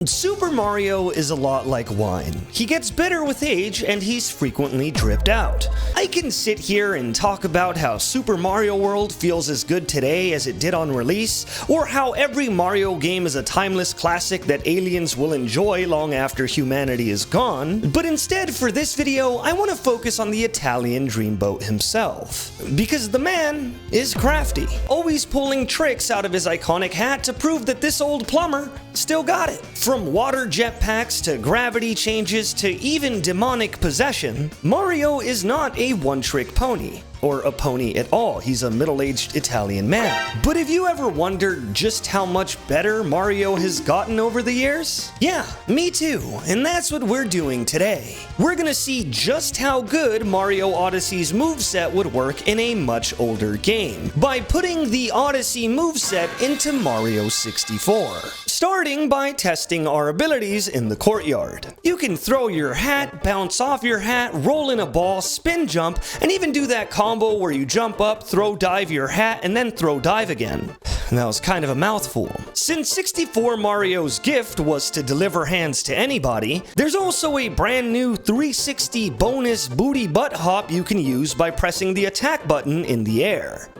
Super Mario is a lot like wine. He gets bitter with age and he's frequently dripped out. I can sit here and talk about how Super Mario World feels as good today as it did on release, or how every Mario game is a timeless classic that aliens will enjoy long after humanity is gone, but instead for this video I want to focus on the Italian dreamboat himself. Because the man is crafty, always pulling tricks out of his iconic hat to prove that this old plumber still got it. From water jetpacks to gravity changes to even demonic possession, Mario is not a one-trick pony. Or a pony at all. He's a middle-aged Italian man. But have you ever wondered just how much better Mario has gotten over the years? Yeah, me too, and that's what we're doing today. We're gonna see just how good Mario Odyssey's moveset would work in a much older game, by putting the Odyssey moveset into Mario 64. Starting by testing our abilities in the Courtyard. You can throw your hat, bounce off your hat, roll in a ball, spin jump, and even do that combo where you jump up, throw dive your hat, and then throw dive again. That was kind of a mouthful. Since 64 Mario's gift was to deliver hands to anybody, there's also a brand new 360 bonus booty butt hop you can use by pressing the attack button in the air.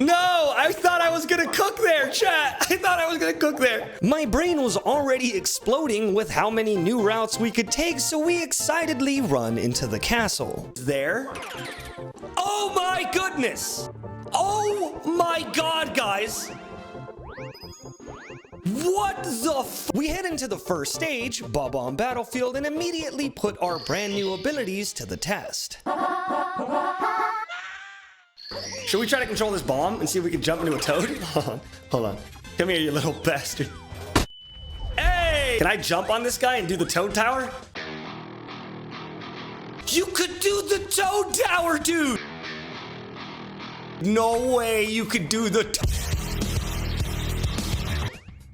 No, I thought I was gonna cook there, chat. I thought I was gonna cook there. My brain was already exploding with how many new routes we could take, so we excitedly run into the castle. There. Oh my goodness. Oh my god, guys. What the f— We head into the first stage, Onb Battlefield, and immediately put our brand new abilities to the test. Should we try to control this bomb and see if we can jump into a toad? Hold on. Come here, you little bastard. Hey! Can I jump on this guy and do the toad tower? You could do the toad tower, dude! No way you could do the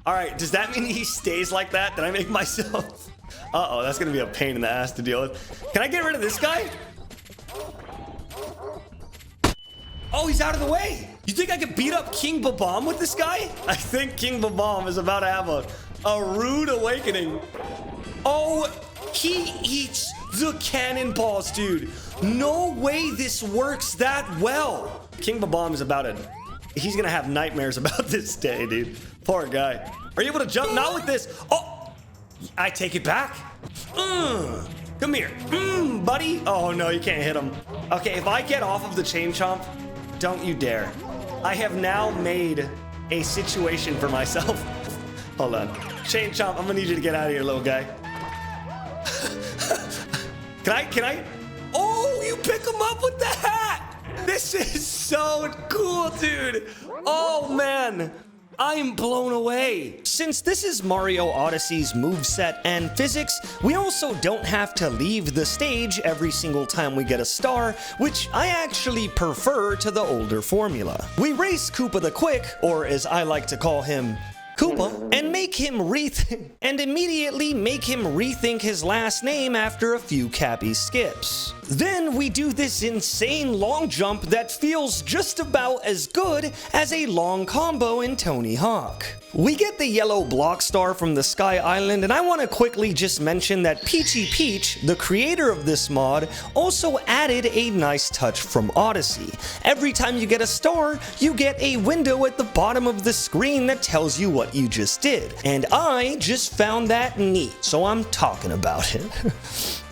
Alright, does that mean he stays like that? Did I make myself? Uh-oh, that's gonna be a pain in the ass to deal with. Can I get rid of this guy? Oh, he's out of the way. You think I could beat up King Babam with this guy? I think King Babam is about to have a rude awakening. Oh, he eats the cannonballs, dude. No way this works that well. King Babam is about to— he's gonna have nightmares about this day, dude. Poor guy. Are you able to jump? Not with this. Oh, I take it back. Come here, buddy. Oh no, you can't hit him. Okay, if I get off of the chain chomp, don't you dare. I have now made a situation for myself. Hold on. Chain chomp, I'm gonna need you to get out of here, little guy. Can I? Oh, you pick him up with the hat! This is so cool, dude. Oh, man. I'm blown away. Since this is Mario Odyssey's moveset and physics, we also don't have to leave the stage every single time we get a star, which I actually prefer to the older formula. We race Koopa the Quick, or as I like to call him, Koopa, and immediately make him rethink his last name after a few cappy skips. Then we do this insane long jump that feels just about as good as a long combo in Tony Hawk. We get the yellow block star from the Sky Island, and I want to quickly just mention that Peachy Peach, the creator of this mod, also added a nice touch from Odyssey. Every time you get a star, you get a window at the bottom of the screen that tells you what you just did. And I just found that neat, so I'm talking about it.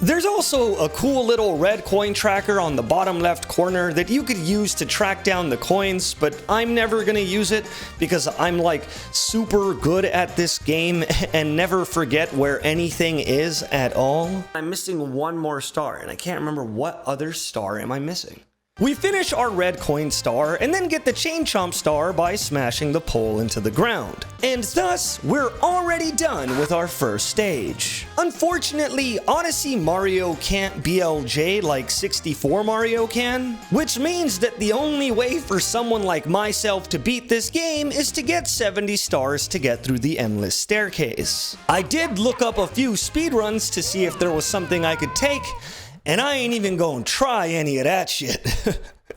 There's also a cool little red coin tracker on the bottom left corner that you could use to track down the coins, but I'm never gonna use it because I'm like super good at this game and never forget where anything is at all. I'm missing one more star and I can't remember what other star am I missing. We finish our red coin star and then get the chain chomp star by smashing the pole into the ground. And thus, we're already done with our first stage. Unfortunately, Odyssey Mario can't BLJ like 64 Mario can, which means that the only way for someone like myself to beat this game is to get 70 stars to get through the endless staircase. I did look up a few speedruns to see if there was something I could take, and I ain't even gonna try any of that shit.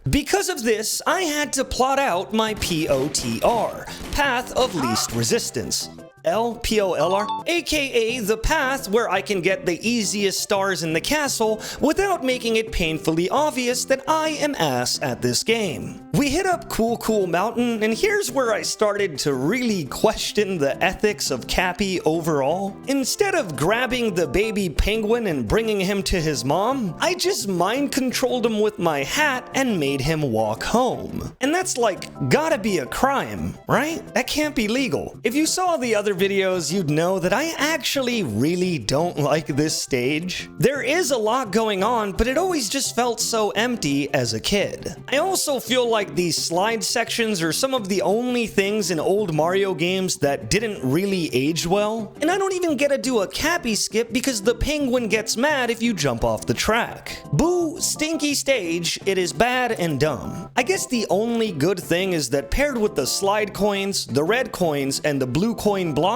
Because of this, I had to plot out my POTR, Path of Least Resistance. POLR, aka the path where I can get the easiest stars in the castle without making it painfully obvious that I am ass at this game. We hit up Cool Mountain, and here's where I started to really question the ethics of Cappy overall. Instead of grabbing the baby penguin and bringing him to his mom, I just mind controlled him with my hat and made him walk home. And that's like gotta be a crime, right? That can't be legal. If you saw the other videos, you'd know that I actually really don't like this stage. There is a lot going on, but it always just felt so empty as a kid. I also feel like these slide sections are some of the only things in old Mario games that didn't really age well. And I don't even get to do a cappy skip because the penguin gets mad if you jump off the track. Boo, stinky stage, it is bad and dumb. I guess the only good thing is that paired with the slide coins, the red coins, and the blue coin block,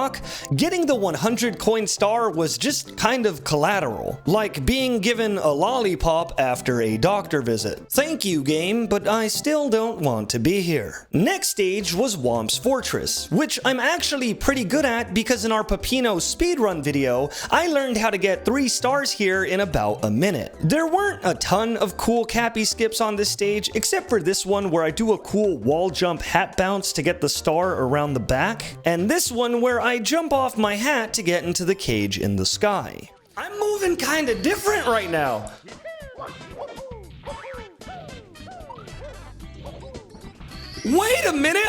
getting the 100 coin star was just kind of collateral, like being given a lollipop after a doctor visit. Thank you, game, but I still don't want to be here. Next stage was Womp's Fortress, which I'm actually pretty good at because in our Peppino speedrun video, I learned how to get 3 stars here in about a minute. There weren't a ton of cool cappy skips on this stage, except for this one where I do a cool wall jump hat bounce to get the star around the back, and this one where I jump off my hat to get into the cage in the sky. I'm moving kinda different right now. Wait a minute,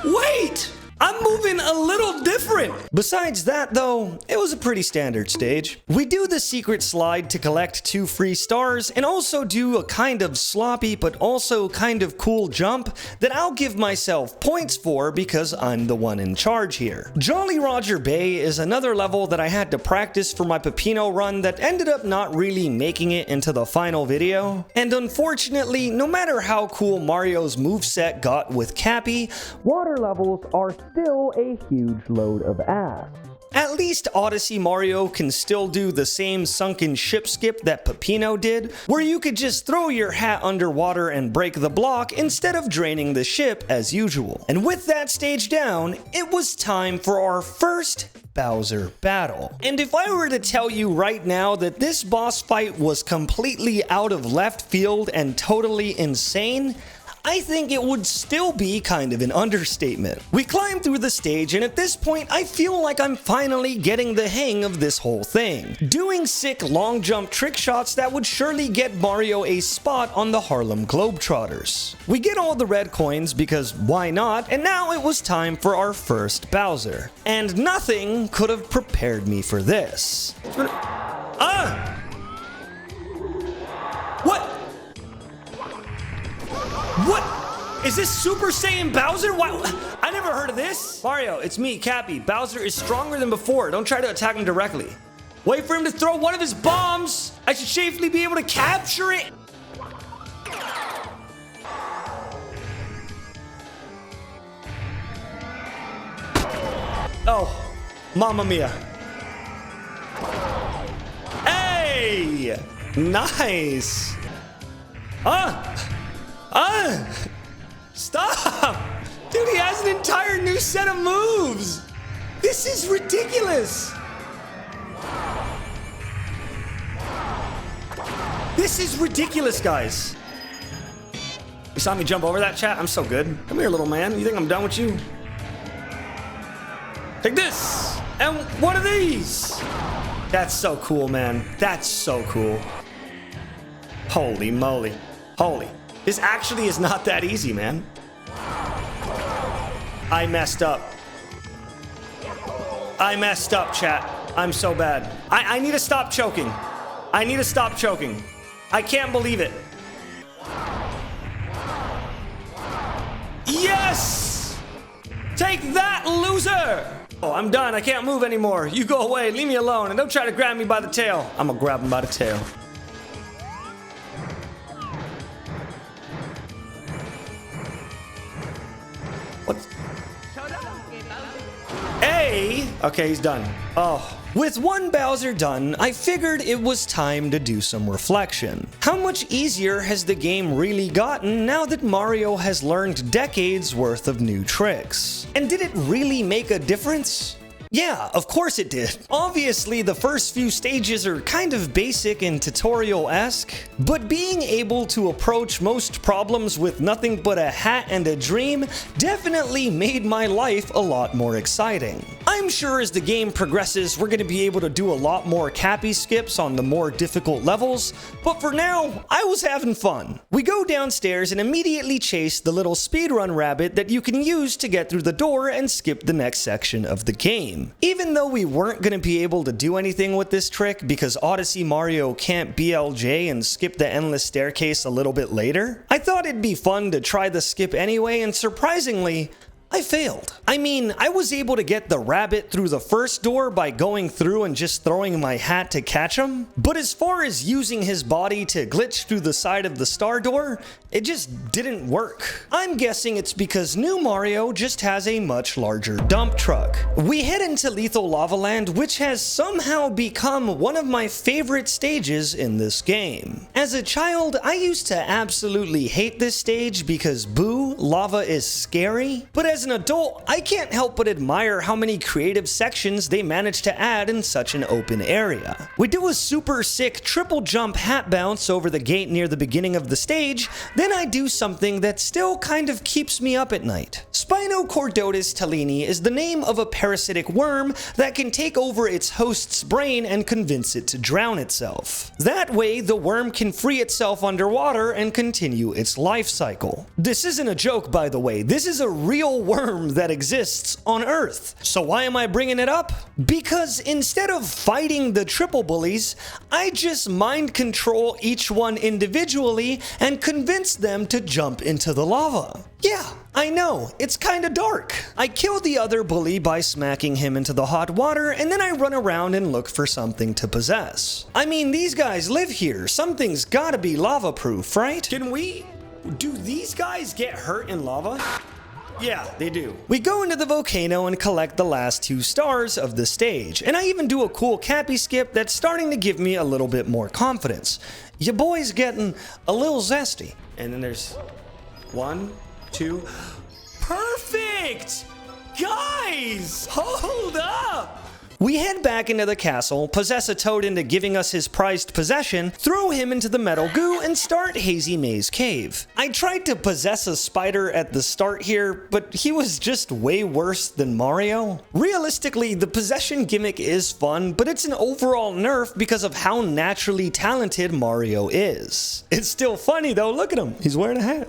wait! I'm moving a little different. Besides that though, it was a pretty standard stage. We do the secret slide to collect 2 free stars and also do a kind of sloppy but also kind of cool jump that I'll give myself points for because I'm the one in charge here. Jolly Roger Bay is another level that I had to practice for my Peppino run that ended up not really making it into the final video. And unfortunately, no matter how cool Mario's moveset got with Cappy, water levels are still a huge load of ass. At least Odyssey Mario can still do the same sunken ship skip that Peppino did, where you could just throw your hat underwater and break the block instead of draining the ship as usual. And with that stage down, it was time for our first Bowser battle. And if I were to tell you right now that this boss fight was completely out of left field and totally insane, I think it would still be kind of an understatement. We climb through the stage, and at this point, I feel like I'm finally getting the hang of this whole thing. Doing sick long jump trick shots that would surely get Mario a spot on the Harlem Globetrotters. We get all the red coins because why not, and now it was time for our first Bowser. And nothing could have prepared me for this. What? What? Is this Super Saiyan Bowser? Why? I never heard of this. Mario, it's me, Cappy. Bowser is stronger than before. Don't try to attack him directly. Wait for him to throw one of his bombs. I should safely be able to capture it. Oh, Mamma Mia. Hey, nice. Stop! Dude, he has an entire new set of moves! This is ridiculous! This is ridiculous, guys. You saw me jump over that, chat? I'm so good. Come here, little man. You think I'm done with you? Take this! And one of these! That's so cool, man. That's so cool. Holy moly. Holy. This actually is not that easy, man. I messed up. I messed up, chat. I'm so bad. I need to stop choking. I need to stop choking. I can't believe it. Yes! Take that, loser! Oh, I'm done. I can't move anymore. You go away. Leave me alone. And don't try to grab me by the tail. I'm gonna grab him by the tail. Hey! Okay, he's done. Oh. With one Bowser done, I figured it was time to do some reflection. How much easier has the game really gotten now that Mario has learned decades worth of new tricks? And did it really make a difference? Yeah, of course it did. Obviously, the first few stages are kind of basic and tutorial-esque, but being able to approach most problems with nothing but a hat and a dream definitely made my life a lot more exciting. I'm sure as the game progresses, we're going to be able to do a lot more cappy skips on the more difficult levels, but for now, I was having fun. We go downstairs and immediately chase the little speedrun rabbit that you can use to get through the door and skip the next section of the game. Even though we weren't going to be able to do anything with this trick because Odyssey Mario can't BLJ and skip the endless staircase a little bit later, I thought it'd be fun to try the skip anyway, and surprisingly, I failed. I mean, I was able to get the rabbit through the first door by going through and just throwing my hat to catch him, but as far as using his body to glitch through the side of the star door, it just didn't work. I'm guessing it's because new Mario just has a much larger dump truck. We head into Lethal Lava Land, which has somehow become one of my favorite stages in this game. As a child, I used to absolutely hate this stage because boo, lava is scary, but as an adult, I can't help but admire how many creative sections they managed to add in such an open area. We do a super sick triple jump hat bounce over the gate near the beginning of the stage, then I do something that still kind of keeps me up at night. Spinochordotis tellini is the name of a parasitic worm that can take over its host's brain and convince it to drown itself. That way, the worm can free itself underwater and continue its life cycle. This isn't a joke, by the way. This is a real worm that exists on Earth. So why am I bringing it up? Because instead of fighting the triple bullies, I just mind control each one individually and convince them to jump into the lava. Yeah, I know, it's kinda dark. I kill the other bully by smacking him into the hot water, and then I run around and look for something to possess. I mean, these guys live here. Something's gotta be lava-proof, right? Do these guys get hurt in lava? Yeah, they do. We go into the volcano and collect the last 2 stars of the stage, and I even do a cool cappy skip that's starting to give me a little bit more confidence. Your boy's getting a little zesty. And then there's 1, 2. Perfect! Guys, hold up! We head back into the castle, possess a toad into giving us his prized possession, throw him into the metal goo, and start Hazy Ma's Cave. I tried to possess a spider at the start here, but he was just way worse than Mario. Realistically, the possession gimmick is fun, but it's an overall nerf because of how naturally talented Mario is. It's still funny though, look at him, he's wearing a hat.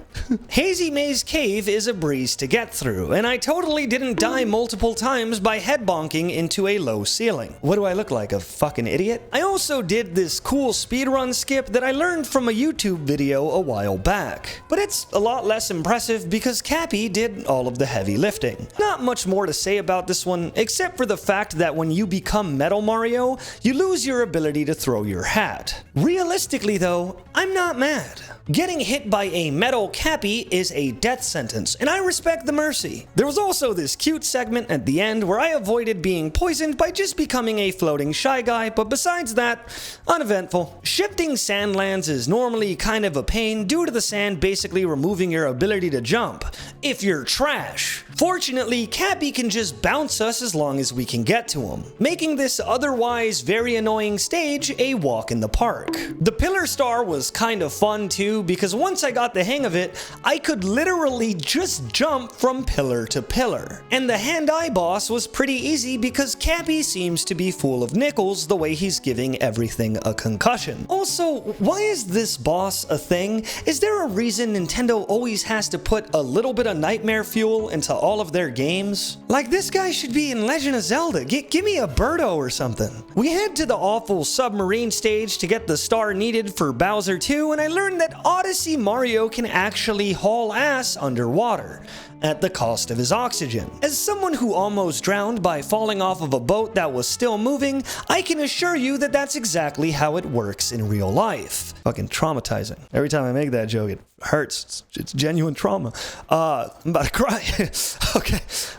Hazy Ma's Cave is a breeze to get through, and I totally didn't die multiple times by head bonking into a low ceiling. What do I look like, a fucking idiot? I also did this cool speedrun skip that I learned from a YouTube video a while back, but it's a lot less impressive because Cappy did all of the heavy lifting. Not much more to say about this one, except for the fact that when you become Metal Mario, you lose your ability to throw your hat. Realistically though, I'm not mad. Getting hit by a metal Cappy is a death sentence, and I respect the mercy. There was also this cute segment at the end where I avoided being poisoned by just becoming a floating Shy Guy, but besides that, uneventful. Shifting sandlands is normally kind of a pain due to the sand basically removing your ability to jump, if you're trash. Fortunately, Cappy can just bounce us as long as we can get to him, making this otherwise very annoying stage a walk in the park. The Pillar Star was kind of fun too, because once I got the hang of it, I could literally just jump from pillar to pillar. And the Handey Boss was pretty easy because Cappy seems to be full of nickels the way he's giving everything a concussion. Also, why is this boss a thing? Is there a reason Nintendo always has to put a little bit of nightmare fuel into all of their games? Like, this guy should be in Legend of Zelda. Give me a Birdo or something. We head to the awful submarine stage to get the star needed for Bowser 2, and I learned that Odyssey Mario can actually haul ass underwater, at the cost of his oxygen. As someone who almost drowned by falling off of a boat that was still moving, I can assure you that that's exactly how it works in real life. Fucking traumatizing. Every time I make that joke, it hurts. It's genuine trauma. I'm about to cry.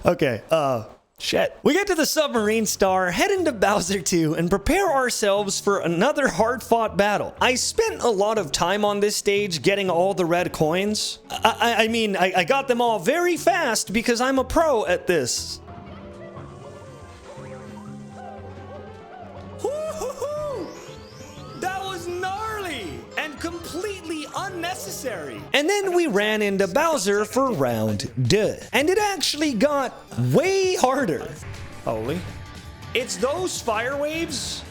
Okay. Shit. We get to the submarine star, head into Bowser 2, and prepare ourselves for another hard-fought battle. I spent a lot of time on this stage getting all the red coins. I mean, I got them all very fast because I'm a pro at this. That was gnarly and completely unnecessary. And then we ran into Bowser for round 2. And it actually got way harder. Holy. It's those fire waves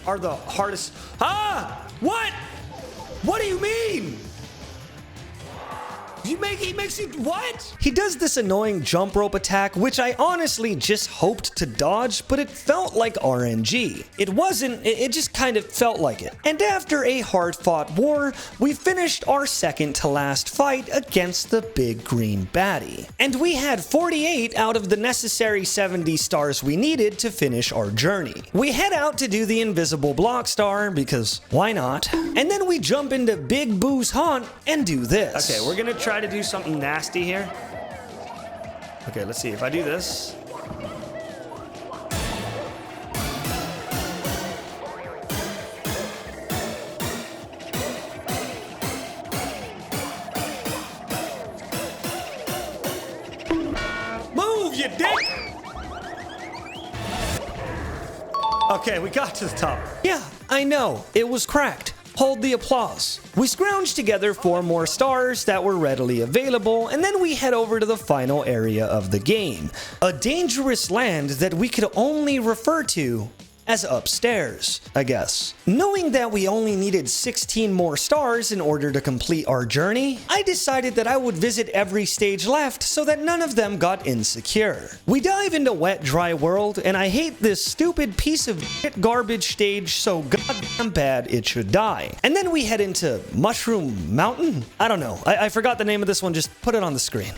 are the hardest. Ah! What? What do you mean? He makes you, what? He does this annoying jump rope attack, which I honestly just hoped to dodge, but it felt like RNG. It wasn't, it just kind of felt like it. And after a hard-fought war, we finished our second to last fight against the big green baddie. And we had 48 out of the necessary 70 stars we needed to finish our journey. We head out to do the invisible block star, because why not? And then we jump into Big Boo's haunt and do this. Okay, we're gonna try to do something nasty here. Okay, let's see if I do this. Move, you dick! Okay, we got to the top. Yeah, I know, it was cracked. Hold the applause. We scrounged together 4 more stars that were readily available, and then we head over to the final area of the game. A dangerous land that we could only refer to as upstairs, I guess. Knowing that we only needed 16 more stars in order to complete our journey, I decided that I would visit every stage left so that none of them got insecure. We dive into Wet Dry World, and I hate this stupid piece of shit garbage stage so goddamn bad it should die. And then we head into Mushroom Mountain? I don't know. I forgot the name of this one, just put it on the screen.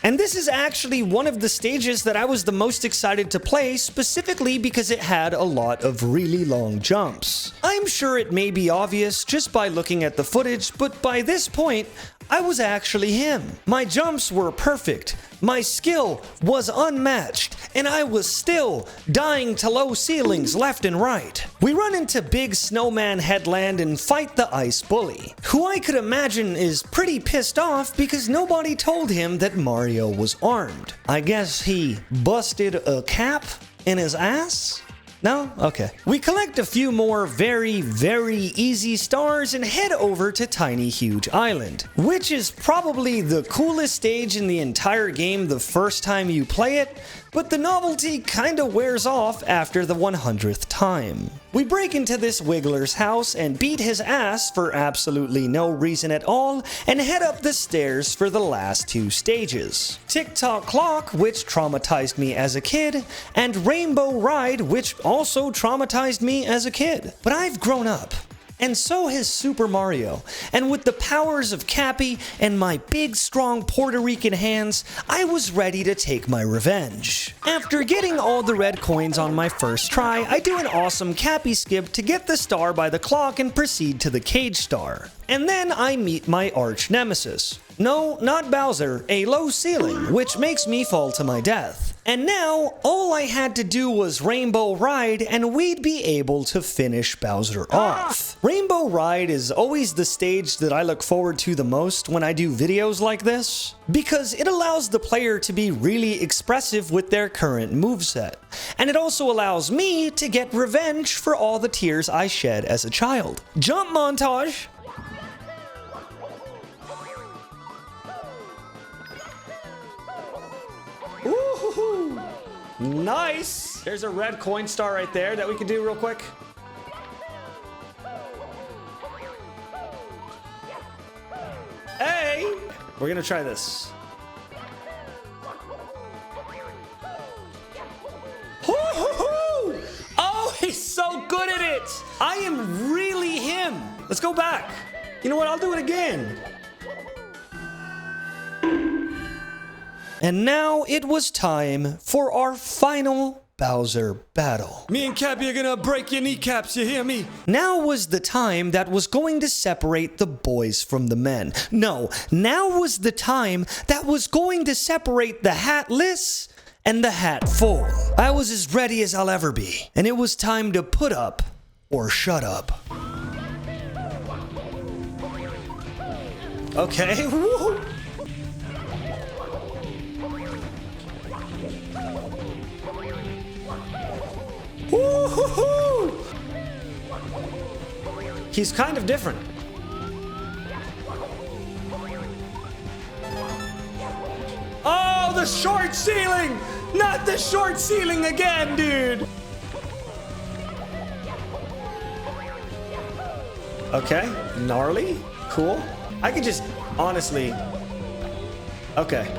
And this is actually one of the stages that I was the most excited to play, specifically because it had a lot of really long jumps. I'm sure it may be obvious just by looking at the footage, but by this point, I was actually him. My jumps were perfect, my skill was unmatched, and I was still dying to low ceilings left and right. We run into Big Snowman Headland and fight the Ice Bully, who I could imagine is pretty pissed off because nobody told him that Mario was armed. I guess he busted a cap in his ass? No? Okay. We collect a few more very, very easy stars and head over to Tiny Huge Island, which is probably the coolest stage in the entire game the first time you play it, but the novelty kinda wears off after the 100th time. We break into this Wiggler's house and beat his ass for absolutely no reason at all and head up the stairs for the last 2 stages. Tick-Tock Clock, which traumatized me as a kid, and Rainbow Ride, which also traumatized me as a kid. But I've grown up. And so has Super Mario, and with the powers of Cappy and my big strong Puerto Rican hands, I was ready to take my revenge. After getting all the red coins on my first try, I do an awesome Cappy skip to get the star by the clock and proceed to the cage star. And then I meet my arch nemesis. No, not Bowser, a low ceiling, which makes me fall to my death. And now, all I had to do was Rainbow Ride and we'd be able to finish Bowser off. Rainbow Ride is always the stage that I look forward to the most when I do videos like this, because it allows the player to be really expressive with their current moveset. And it also allows me to get revenge for all the tears I shed as a child. Jump montage! Ooh, nice! There's a red coin star right there that we can do real quick. Hey! We're gonna try this. Oh, he's so good at it! I am really him! Let's go back. You know what? I'll do it again. And now it was time for our final Bowser battle. Me and Cappy are gonna break your kneecaps, you hear me? Now was the time that was going to separate the boys from the men. No, now was the time that was going to separate the hatless and the hatful. I was as ready as I'll ever be, and it was time to put up or shut up. Okay, woo. Woo-hoo-hoo! He's kind of different. Oh, the short ceiling! Not the short ceiling again, dude! Okay, gnarly, cool. I could just, honestly... Okay.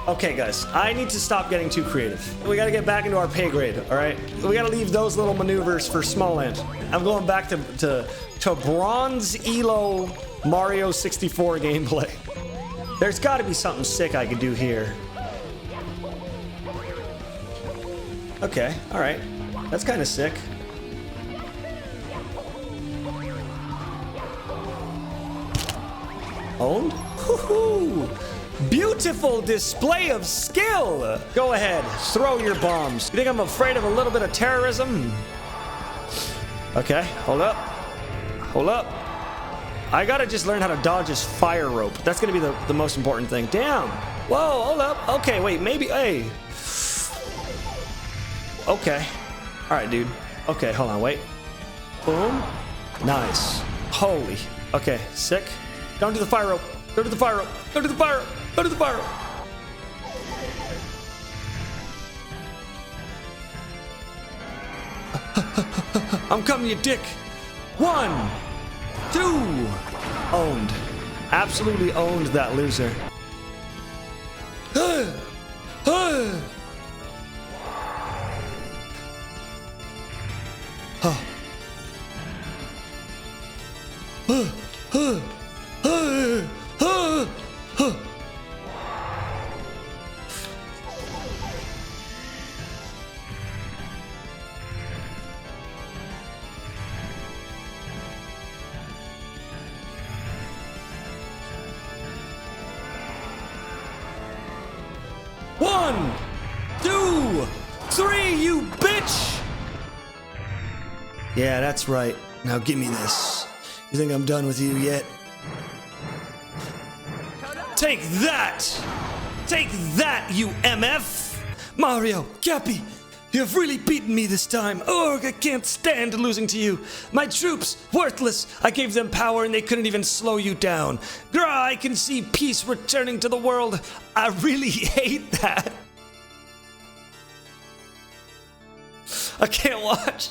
Okay, guys, I need to stop getting too creative. We gotta get back into our pay grade, all right? We gotta leave those little maneuvers for Smallland. I'm going back to bronze elo Mario 64 gameplay. There's gotta be something sick I could do here. Okay, all right. That's kind of sick. Owned? Woohoo! Beautiful display of skill! Go ahead, throw your bombs. You think I'm afraid of a little bit of terrorism? Okay, hold up. Hold up. I gotta just learn how to dodge this fire rope. That's gonna be the most important thing. Damn! Whoa, hold up. Okay, wait, maybe, hey. Okay. Alright, dude. Okay, hold on, wait. Boom. Nice. Holy. Okay, sick. Don't do the fire rope. Don't do the fire rope. Don't do the fire rope. Go to the bar. I'm coming, you dick. 1, 2. Owned. Absolutely owned that loser. One, 2, 3, you bitch! Yeah, that's right. Now give me this. You think I'm done with you yet? Take that! Take that, you MF! Mario, Cappy, you've really beaten me this time. Oh, I can't stand losing to you. My troops, worthless. I gave them power and they couldn't even slow you down. Grah, I can see peace returning to the world. I really hate that. I can't watch.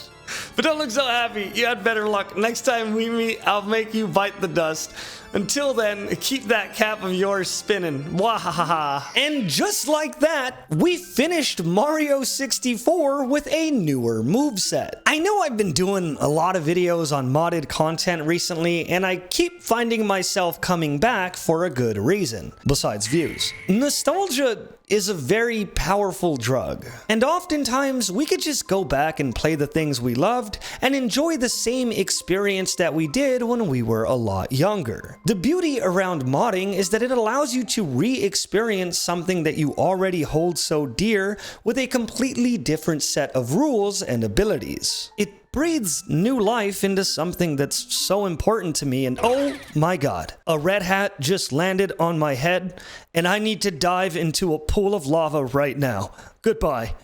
But don't look so happy. You had better luck. Next time we meet, I'll make you bite the dust. Until then, keep that cap of yours spinning. Wahahaha. And just like that, we finished Mario 64 with a newer moveset. I know I've been doing a lot of videos on modded content recently, and I keep finding myself coming back for a good reason, besides views. Nostalgia is a very powerful drug, and oftentimes we could just go back and play the things we loved and enjoy the same experience that we did when we were a lot younger. The beauty around modding is that it allows you to re-experience something that you already hold so dear with a completely different set of rules and abilities. It breathes new life into something that's so important to me, and oh my god, a red hat just landed on my head and I need to dive into a pool of lava right now. Goodbye.